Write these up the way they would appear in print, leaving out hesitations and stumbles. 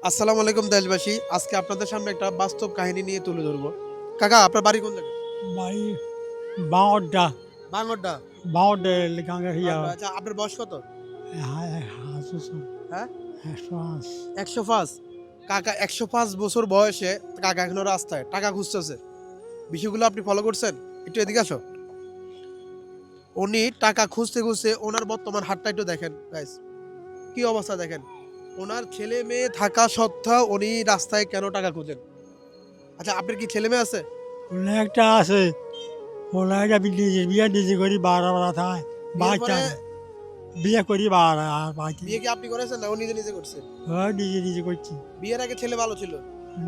আসসালামু আলাইকুম দেশবাসী। আজকে আপনাদের সামনে একটা বাস্তব কাহিনী নিয়ে তুলে ধরবো। কাকা, আপনার বাড়ি কোন জায়গায়? বাড়ি বাঁওড়টা ভাঙড়ডা। বাঁওড়ে গাঙ্গের ইয়া আচ্ছা, আপনার বয়স কত? হাসুস হ্যাঁ, ১০৫ ১০৫। কাকা ১০৫ বছর বয়সে কাকা এখনো রাস্তায় টাকা খুঁজতেছে। বিষয়গুলো আপনি ফলো করছেন? একটু এদিকে আসো। উনি টাকা খুঁজতে খুঁজতে ওনার বর্তমান হাতটা একটু দেখেন গাইস, কি অবস্থা দেখেন। ওনার ছেলে মেয়ে থাকা সত্ত্বেও উনি রাস্তায় কেন টাকা খুঁজেন? আচ্ছা, আপনার কি ছেলে মেয়ে আছে? ওলা একটা আছে ওলা একটা বিয়ে নিজে করি বাড়া বাড়া থায় বিয়ের বাচ্চা পরে বিয়ে করি বাড়া আর বাকি বিয়ে কি আপনি করেছেন না ও নিজে নিজে করছে? নিজে নিজে করছি বিয়ের আগে ছেলে ভালো ছিল।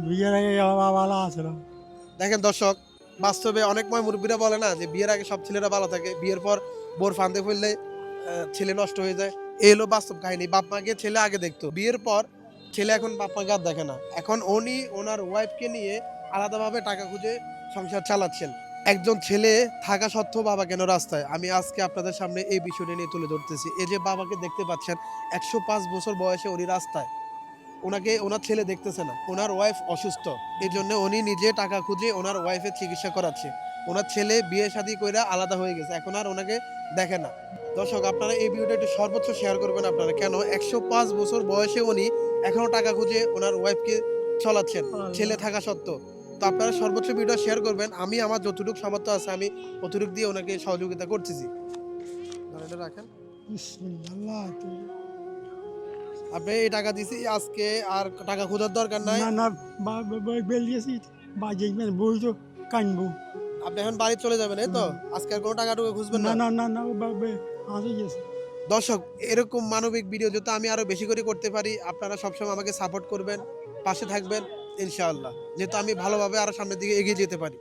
বিয়ের আগে বাবা ভালো আছিল দেখেন দর্শক, বাস্তবে অনেক মুরব্বীরা বলে না যে বিয়ের আগে সব ছেলেরা ভালো থাকে, বিয়ের পর বোর ফান্দে ফেললে ছেলে নষ্ট হয়ে যায়। এই হলো বাস্তব কাহিনী। বাপ মাকে ছেলে আগে দেখতো, বিয়ের পর ছেলে এখন বাপ মাকে আর দেখে না। এখন উনি ওনার ওয়াইফকে নিয়ে আলাদাভাবে টাকা খুঁজে সংসার চালাচ্ছেন। একজন ছেলে থাকা সত্ত্বেও বাবা কেন রাস্তায়, আমি আজকে আপনাদের সামনে এই বিষয়টা নিয়ে তুলে ধরতেছি। এই যে বাবাকে দেখতে পাচ্ছেন, ১০৫ বছর বয়সে উনি রাস্তায়। ওনাকে ওনার ছেলে দেখতেছে না, ওনার ওয়াইফ অসুস্থ, এই জন্য উনি নিজে টাকা খুঁজে ওনার ওয়াইফের চিকিৎসা করাচ্ছে। ওনার ছেলে বিয়ে শাদী কইরা আলাদা হয়ে গেছে, এখন আর ওনাকে দেখে না। দর্শক, আপনারা এই ভিডিওটা একটু সর্বোচ্চ শেয়ার করবেন। আপনারা কেন ১০৫ বছর বয়সে উনি এখনো টাকা খুঁজে ওনার ওয়াইফকে চলাচ্ছেন ছেলে থাকা সত্ত্বেও। তো আপনারা সর্বোচ্চ ভিডিও শেয়ার করবেন। আমি আমার যতটুকু সামর্থ্য আছে আমি অতটুকু দিয়ে ওনাকে সহযোগিতা করতেছি। ধরেন, রাখেন। বিসমিল্লাহ আপনি এই টাকা দিছি আজকে, আর টাকা খোঁজার দরকার নাই। না না বেরিয়েছি বাজে বই তো কানবো আপনি এখন বাড়ি চলে যাবেন, এই তো? আজকে আর কোনো টাকা টুকু খুঁজবেন না না। না না না আসে গেছে দর্শক, এরকম মানবিক ভিডিও যাতে আমি আরো বেশি করে করতে পারি, আপনারা সবসময় আমাকে সাপোর্ট করবেন, পাশে থাকবেন ইনশাআল্লাহ, যেহেতু আমি ভালোভাবে আরো সামনের দিকে এগিয়ে যেতে পারি।